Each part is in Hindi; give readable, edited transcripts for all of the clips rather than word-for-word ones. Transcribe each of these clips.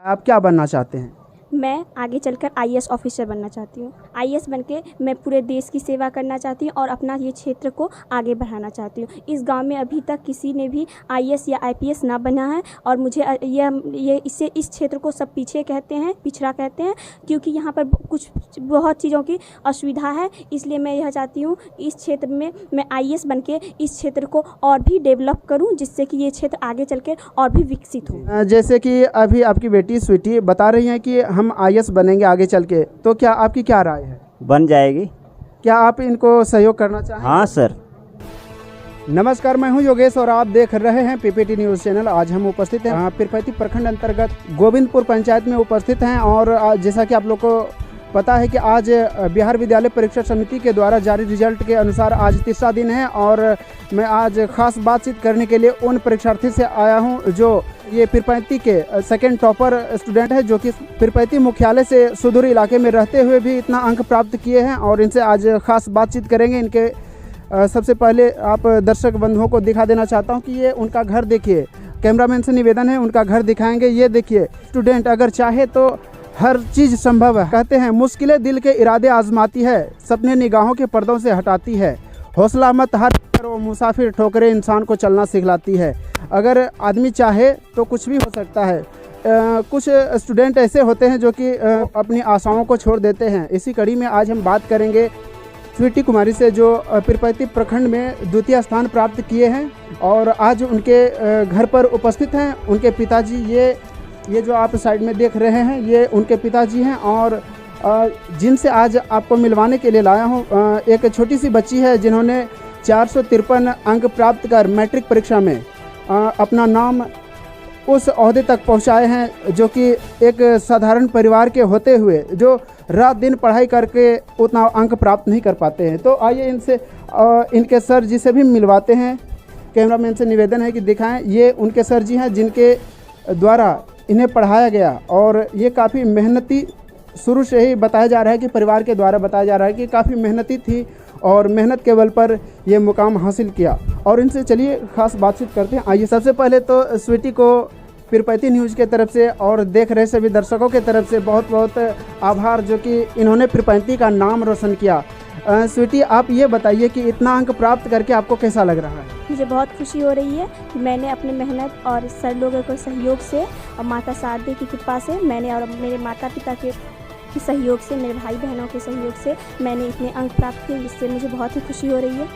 आप क्या बनना चाहते हैं? मैं आगे चलकर आईएएस ऑफिसर बनना चाहती हूँ। आईएएस बनके मैं पूरे देश की सेवा करना चाहती हूँ और अपना ये क्षेत्र को आगे बढ़ाना चाहती हूँ। इस गांव में अभी तक किसी ने भी आईएएस या आईपीएस ना बना है और मुझे ये इससे इस क्षेत्र को सब पीछे कहते हैं, पिछड़ा कहते हैं, क्योंकि यहाँ पर कुछ बहुत चीज़ों की असुविधा है। इसलिए मैं यह चाहती हूँ इस क्षेत्र में मैं आईएएस बनके इस क्षेत्र को और भी डेवलप करूँ, जिससे कि ये क्षेत्र आगे चल के और भी विकसित हो। जैसे कि अभी आपकी बेटी स्वीटी बता रही हैं कि हम आईएएस बनेंगे आगे चल के, तो क्या आपकी क्या राय है? बन जाएगी। क्या आप इनको सहयोग करना चाहेंगे? हाँ सर। नमस्कार, मैं हूं योगेश और आप देख रहे हैं पीपीटी न्यूज़ चैनल। आज हम उपस्थित हैं पीरपैंती प्रखंड अंतर्गत गोविंदपुर पंचायत में उपस्थित हैं और जैसा कि आप लोग को पता है कि आज बिहार विद्यालय परीक्षा समिति के द्वारा जारी रिजल्ट के अनुसार आज तीसरा दिन है और मैं आज खास बातचीत करने के लिए उन परीक्षार्थी से आया हूं जो ये पीरपैंती के सेकंड टॉपर स्टूडेंट है, जो कि पीरपैंती मुख्यालय से सुदूर इलाके में रहते हुए भी इतना अंक प्राप्त किए हैं और इनसे आज खास बातचीत करेंगे। इनके सबसे पहले आप दर्शक बंधुओं को दिखा देना चाहता हूँ कि ये उनका घर देखिए। कैमरामैन से निवेदन है, उनका घर दिखाएंगे। ये देखिए, स्टूडेंट अगर चाहे तो हर चीज़ संभव है। कहते हैं मुश्किलें दिल के इरादे आजमाती है, सपने निगाहों के पर्दों से हटाती है, हौसला मत हार करो मुसाफिर, ठोकरें इंसान को चलना सिखलाती है। अगर आदमी चाहे तो कुछ भी हो सकता है। कुछ स्टूडेंट ऐसे होते हैं जो कि अपनी आशाओं को छोड़ देते हैं। इसी कड़ी में आज हम बात करेंगे स्वीटी कुमारी से, जो पीरपैंती प्रखंड में द्वितीय स्थान प्राप्त किए हैं और आज उनके घर पर उपस्थित हैं उनके पिताजी। ये जो आप साइड में देख रहे हैं ये उनके पिताजी हैं और जिनसे आज आपको मिलवाने के लिए लाया हूँ। एक छोटी सी बच्ची है जिन्होंने 453 अंक प्राप्त कर मैट्रिक परीक्षा में अपना नाम उस ओहदे तक पहुँचाए हैं, जो कि एक साधारण परिवार के होते हुए जो रात दिन पढ़ाई करके उतना अंक प्राप्त नहीं कर पाते हैं। तो आइए इनसे इनके सर जी से भी मिलवाते हैं। कैमरामैन से निवेदन है कि दिखाएं। ये उनके सर जी हैं जिनके द्वारा इन्हें पढ़ाया गया और ये काफ़ी मेहनती, शुरू से ही बताया जा रहा है कि परिवार के द्वारा बताया जा रहा है कि काफ़ी मेहनती थी और मेहनत के बल पर ये मुकाम हासिल किया। और इनसे चलिए खास बातचीत करते हैं। आइए सबसे पहले तो स्वीटी को पीरपैंती न्यूज़ के तरफ से और देख रहे सभी दर्शकों के तरफ से बहुत बहुत आभार, जो कि इन्होंने पीरपैंती का नाम रोशन किया। स्वीटी, आप ये बताइए कि इतना अंक प्राप्त करके आपको कैसा लग रहा है? मुझे बहुत खुशी हो रही है कि मैंने अपनी मेहनत और सर लोगों के सहयोग से और माता शारदे की कृपा से मैंने और मेरे माता पिता के सहयोग से, मेरे भाई बहनों के सहयोग से मैंने इतने अंक प्राप्त किए, जिससे मुझे बहुत ही खुशी हो रही है।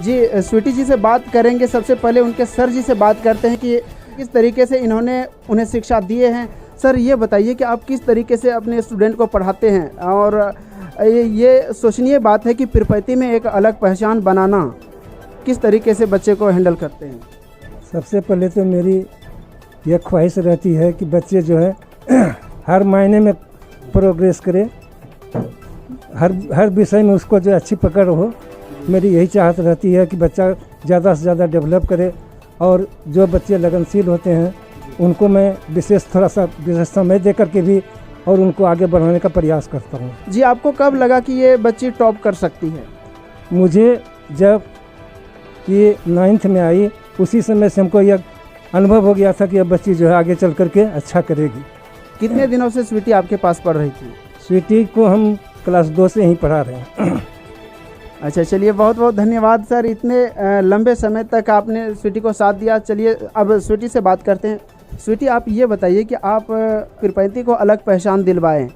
जी, स्वीटी जी से बात करेंगे। सबसे पहले उनके सर जी से बात करते हैं कि किस तरीके से इन्होंने उन्हें शिक्षा दिए हैं। सर, ये बताइए कि आप किस तरीके से अपने स्टूडेंट को पढ़ाते हैं और ये सोचनीय बात है कि पीरपैंती में एक अलग पहचान बनाना, किस तरीके से बच्चे को हैंडल करते हैं? सबसे पहले तो मेरी यह ख्वाहिश रहती है कि बच्चे जो है हर मायने में प्रोग्रेस करे, हर विषय में उसको जो अच्छी पकड़ हो। मेरी यही चाहत रहती है कि बच्चा ज़्यादा से ज़्यादा डेवलप करे और जो बच्चे लगनशील होते हैं उनको मैं थोड़ा सा विशेष समय दे करके भी और उनको आगे बढ़ाने का प्रयास करता हूँ। जी, आपको कब लगा कि ये बच्ची टॉप कर सकती है? मुझे जब ये 9th में आई उसी समय से हमको यह अनुभव हो गया था कि यह बच्ची जो है आगे चल करके अच्छा करेगी। कितने दिनों से स्वीटी आपके पास पढ़ रही थी? स्वीटी को हम क्लास 2 से ही पढ़ा रहे हैं। अच्छा, चलिए बहुत बहुत धन्यवाद सर, इतने लंबे समय तक आपने स्वीटी को साथ दिया। चलिए अब स्वीटी से बात करते हैं। स्वीटी, आप ये बताइए कि आप पीरपैंती को अलग पहचान दिलवाएं,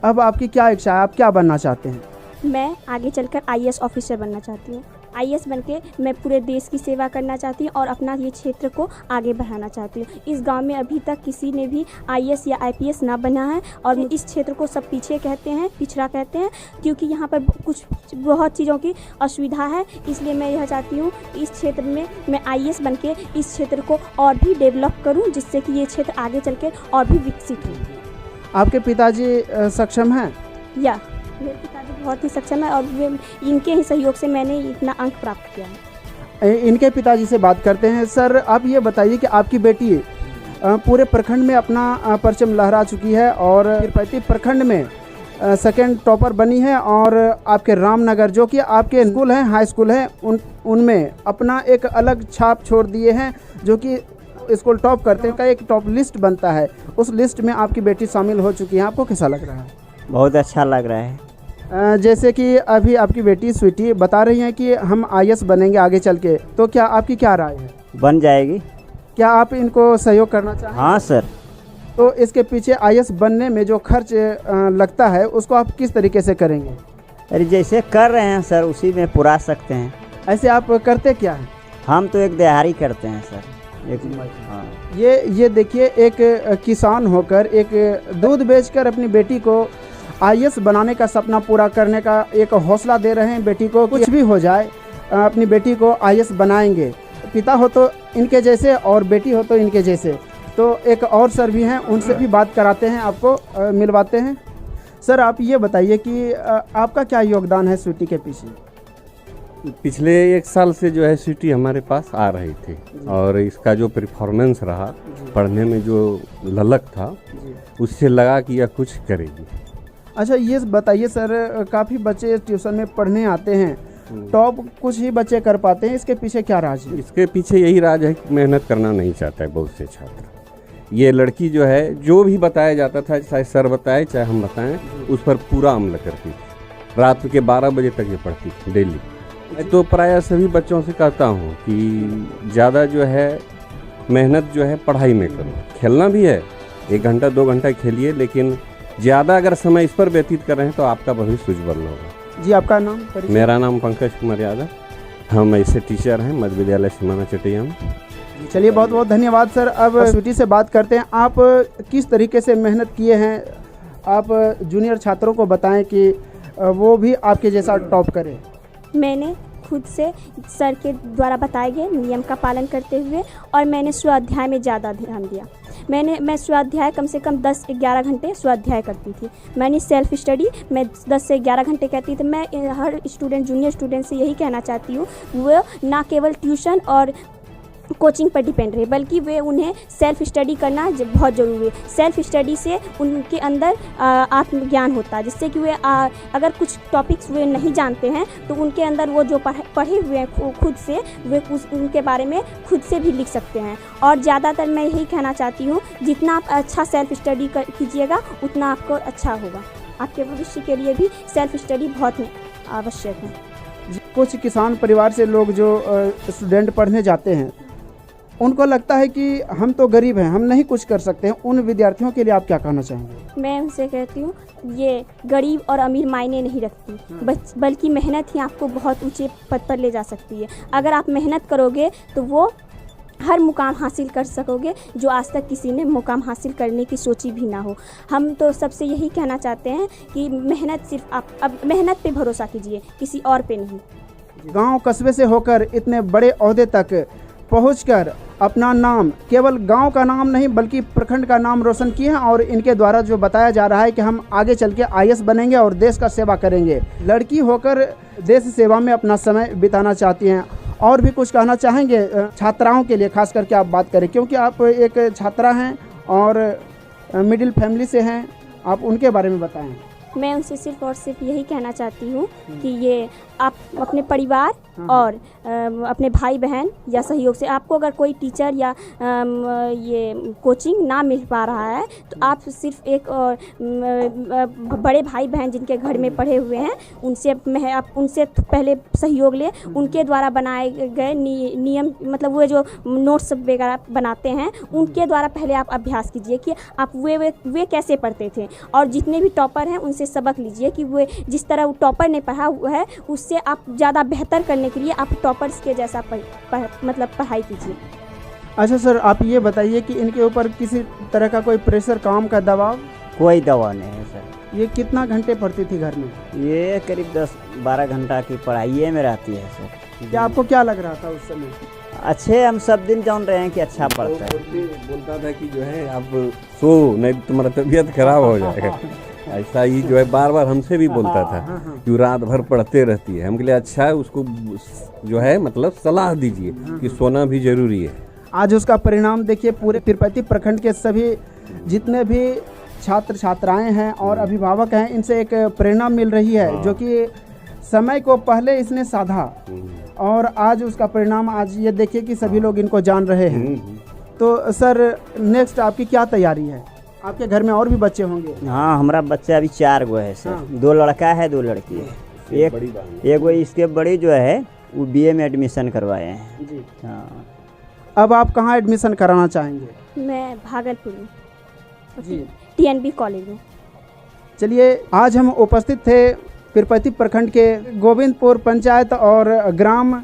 अब आपकी क्या इच्छा है, आप क्या बनना चाहते हैं? मैं आगे चलकर आईएएस ऑफिसर बनना चाहती हूँ। आईएएस बनके मैं पूरे देश की सेवा करना चाहती हूँ और अपना ये क्षेत्र को आगे बढ़ाना चाहती हूँ। इस गांव में अभी तक किसी ने भी आईएएस या आईपीएस ना बना है और इस क्षेत्र को सब पीछे कहते हैं, पिछड़ा कहते हैं, क्योंकि यहाँ पर कुछ बहुत चीज़ों की असुविधा है। इसलिए मैं यह चाहती हूँ इस क्षेत्र में मैं आईएएस बनके इस क्षेत्र को और भी डेवलप करूँ, जिससे कि ये क्षेत्र आगे चल के और भी विकसित हो। आपके पिताजी सक्षम हैं? या मेरे पिताजी बहुत ही सक्षम है और इनके ही सहयोग से मैंने इतना अंक प्राप्त किया है। इनके पिताजी से बात करते हैं। सर, आप ये बताइए कि आपकी बेटी पूरे प्रखंड में अपना परचम लहरा चुकी है और पीरपैंती प्रखंड में सेकंड टॉपर बनी है और आपके रामनगर, जो कि आपके स्कूल हैं, हाई स्कूल है, उनमें अपना एक अलग छाप छोड़ दिए हैं, जो कि स्कूल टॉप करते हैं का एक टॉप लिस्ट बनता है, उस लिस्ट में आपकी बेटी शामिल हो चुकी है। आपको कैसा लग रहा है? बहुत अच्छा लग रहा है। जैसे कि अभी आपकी बेटी स्वीटी बता रही हैं कि हम आईएएस बनेंगे आगे चल के, तो क्या आपकी क्या राय है? बन जाएगी। क्या आप इनको सहयोग करना चाहेंगे? हाँ सर। तो इसके पीछे आईएएस बनने में जो खर्च लगता है उसको आप किस तरीके से करेंगे? अरे जैसे कर रहे हैं सर उसी में पुरा सकते हैं। ऐसे आप करते क्या हैं? हम तो एक दिहाड़ी करते हैं सर। हाँ। ये देखिए, एक किसान होकर, एक दूध बेचकर अपनी बेटी को आईएएस बनाने का सपना पूरा करने का एक हौसला दे रहे हैं बेटी को। कुछ भी हो जाए अपनी बेटी को आईएएस बनाएंगे। पिता हो तो इनके जैसे और बेटी हो तो इनके जैसे। तो एक और सर भी हैं, उनसे भी बात कराते हैं, आपको मिलवाते हैं। सर आप ये बताइए कि आपका क्या योगदान है स्वीटी के पीछे? पिछले 1 साल से जो है स्वीटी हमारे पास आ रही थी और इसका जो परफॉर्मेंस रहा, पढ़ने में जो ललक था, उससे लगा कि यह कुछ करेगी। अच्छा ये बताइए सर, काफ़ी बच्चे ट्यूशन में पढ़ने आते हैं, टॉप कुछ ही बच्चे कर पाते हैं, इसके पीछे क्या राज है? इसके पीछे यही राज है कि मेहनत करना नहीं चाहता है बहुत से छात्र। ये लड़की जो है, जो भी बताया जाता था, चाहे सर बताए चाहे हम बताएं, उस पर पूरा अमल करती थी। रात के 12 बजे तक ये पढ़ती थी डेली। मैं तो प्रायः सभी बच्चों से कहता हूँ कि ज़्यादा जो है मेहनत जो है पढ़ाई में करो। खेलना भी है, 1 घंटा 2 घंटा खेलिए, लेकिन ज़्यादा अगर समय इस पर व्यतीत कर रहे हैं तो आपका भविष्य उज्ज्वल होगा। जी आपका नाम? मेरा नाम पंकज कुमार यादव, हम ऐसे टीचर हैं मध्य विद्यालय सिमाना चटिया में। चलिए बहुत बहुत धन्यवाद सर। अब स्वीटी से बात करते हैं, आप किस तरीके से मेहनत किए हैं? आप जूनियर छात्रों को बताएं कि वो भी आपके जैसा टॉप करें। मैंने खुद से सर के द्वारा बताए गए नियम का पालन करते हुए और मैंने स्वाध्याय में ज़्यादा ध्यान दिया। मैं स्वाध्याय कम से कम 10 से 11 घंटे स्वाध्याय करती थी। मैंने सेल्फ स्टडी मैं 10 से 11 घंटे करती थी। मैं हर स्टूडेंट, जूनियर स्टूडेंट से यही कहना चाहती हूँ, वो ना केवल ट्यूशन और कोचिंग पर डिपेंड रहे, बल्कि वे उन्हें सेल्फ स्टडी करना बहुत ज़रूरी है। सेल्फ स्टडी से उनके अंदर आत्मज्ञान होता है, जिससे कि वे अगर कुछ टॉपिक्स वे नहीं जानते हैं तो उनके अंदर वो जो पढ़े हुए हैं खुद से, वे उनके बारे में खुद से भी लिख सकते हैं। और ज़्यादातर मैं यही कहना चाहती हूँ, जितना आप अच्छा सेल्फ स्टडी कीजिएगा उतना आपको अच्छा होगा। आपके भविष्य के लिए भी सेल्फ स्टडी बहुत आवश्यक है। कुछ किसान परिवार से लोग जो स्टूडेंट पढ़ने जाते हैं, उनको लगता है कि हम तो गरीब हैं, हम नहीं कुछ कर सकते हैं। उन विद्यार्थियों के लिए आप क्या कहना चाहेंगे? मैं उनसे कहती हूँ, ये गरीब और अमीर मायने नहीं रखती, बल्कि मेहनत ही आपको बहुत ऊंचे पद पर ले जा सकती है। अगर आप मेहनत करोगे तो वो हर मुकाम हासिल कर सकोगे जो आज तक किसी ने मुकाम हासिल करने की सोची भी ना हो। हम तो सबसे यही कहना चाहते हैं कि मेहनत सिर्फ आप अब मेहनत पे भरोसा कीजिए, किसी और पे नहीं। गांव कस्बे से होकर इतने बड़े ओहदे तक पहुंचकर अपना नाम, केवल गांव का नाम नहीं बल्कि प्रखंड का नाम रोशन किए हैं। और इनके द्वारा जो बताया जा रहा है कि हम आगे चल के आईएएस बनेंगे और देश का सेवा करेंगे। लड़की होकर देश सेवा में अपना समय बिताना चाहती हैं। और भी कुछ कहना चाहेंगे छात्राओं के लिए, खास करके आप बात करें, क्योंकि आप एक छात्रा हैं और मिडिल फैमिली से हैं, आप उनके बारे में बताएं। मैं उनसे सिर्फ और सिर्फ यही कहना चाहती हूँ कि ये आप अपने परिवार और अपने भाई बहन या सहयोग से, आपको अगर कोई टीचर या ये कोचिंग ना मिल पा रहा है तो आप सिर्फ एक बड़े भाई बहन जिनके घर में पढ़े हुए हैं आप उनसे पहले सहयोग लें। उनके द्वारा बनाए गए नियम, मतलब वो जो नोट्स वगैरह बनाते हैं, उनके द्वारा पहले आप अभ्यास कीजिए कि आप वे कैसे पढ़ते थे। और जितने भी टॉपर हैं उनसे सबक लीजिए कि वे जिस तरह टॉपर ने पढ़ा हुआ है उससे आप ज़्यादा बेहतर करने के लिए आप टॉपर्स के जैसा मतलब पढ़ाई कीजिए। अच्छा सर, आप ये बताइए कि इनके ऊपर किसी तरह का कोई प्रेशर, काम का दबाव? कोई दबाव नहीं है सर। ये कितना घंटे पढ़ती थी घर में? ये करीब 10-12 घंटा की पढ़ाई में रहती है सर। क्या आपको क्या लग रहा था उस समय? अच्छे, हम सब दिन जान रहे हैं कि अच्छा पढ़ता है। बोलता था कि जो है आप सो, नहीं तुम्हारा तबीयत खराब हो जाएगा। ऐसा ही जो है बार बार हमसे भी बोलता था कि रात भर पढ़ते रहती है। हम के लिए अच्छा है, उसको जो है मतलब सलाह दीजिए कि सोना भी जरूरी है। आज उसका परिणाम देखिए, पूरे पीरपैंती प्रखंड के सभी जितने भी छात्र छात्राएं हैं और अभिभावक हैं, इनसे एक प्रेरणा मिल रही है, जो कि समय को पहले इसने साधा और आज उसका परिणाम, आज ये देखिए कि सभी लोग इनको जान रहे हैं। तो सर नेक्स्ट आपकी क्या तैयारी है? आपके घर में और भी बच्चे होंगे? हाँ, हमारा बच्चा अभी 4 गो है सर। हाँ। 2 लड़का है 2 लड़की है। एक वो इसके बड़ी जो है वो बीए में एडमिशन करवाए हैं जी। हाँ। अब आप कहाँ एडमिशन कराना चाहेंगे? मैं भागलपुर में जी। TNB कॉलेज में। चलिए, आज हम उपस्थित थे पीरपैती प्रखंड के गोविंदपुर पंचायत और ग्राम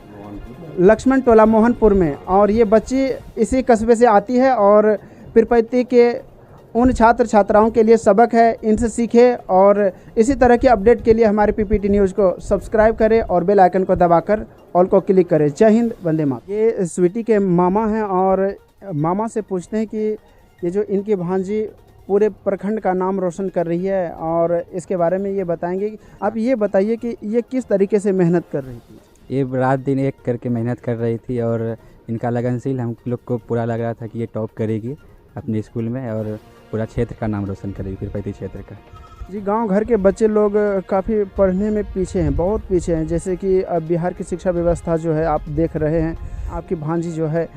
लक्ष्मण टोला मोहनपुर में, और ये बच्ची इसी कस्बे से आती है और पीरपैती के उन छात्र छात्राओं के लिए सबक है, इनसे सीखे। और इसी तरह के अपडेट के लिए हमारे PPT न्यूज़ को सब्सक्राइब करें और बेल आइकन को दबाकर ऑल को क्लिक करें। जय हिंद, वंदे मातरम। ये स्वीटी के मामा हैं और मामा से पूछते हैं कि ये जो इनकी भांजी पूरे प्रखंड का नाम रोशन कर रही है, और इसके बारे में ये बताएंगे। आप ये बताइए कि ये किस तरीके से मेहनत कर रही थी? ये रात दिन एक करके मेहनत कर रही थी और इनका लगनशील हम लोग को पूरा लग रहा था कि ये टॉप करेगी अपने स्कूल में और पूरा क्षेत्र का नाम रोशन करेगी, पीरपैती क्षेत्र का। जी, गांव घर के बच्चे लोग काफ़ी पढ़ने में पीछे हैं, बहुत पीछे हैं। जैसे कि अब बिहार की शिक्षा व्यवस्था जो है आप देख रहे हैं, आपकी भांजी जो है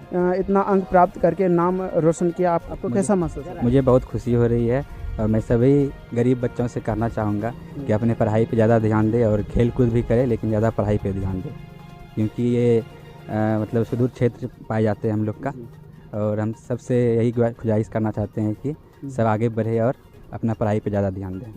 इतना अंक प्राप्त करके नाम रोशन किया, आपको कैसा महसूस है? मुझे बहुत खुशी हो रही है और मैं सभी गरीब बच्चों से कहना चाहूँगा कि अपने पढ़ाई पे ज़्यादा ध्यान दें और खेल कूद भी करें, लेकिन ज़्यादा पढ़ाई पे ध्यान दें, क्योंकि ये मतलब सुदूर क्षेत्र पाए जाते हैं हम लोग का। और हम सबसे यही गुजारिश करना चाहते हैं कि सब आगे बढ़े और अपना पढ़ाई पे ज़्यादा ध्यान दें।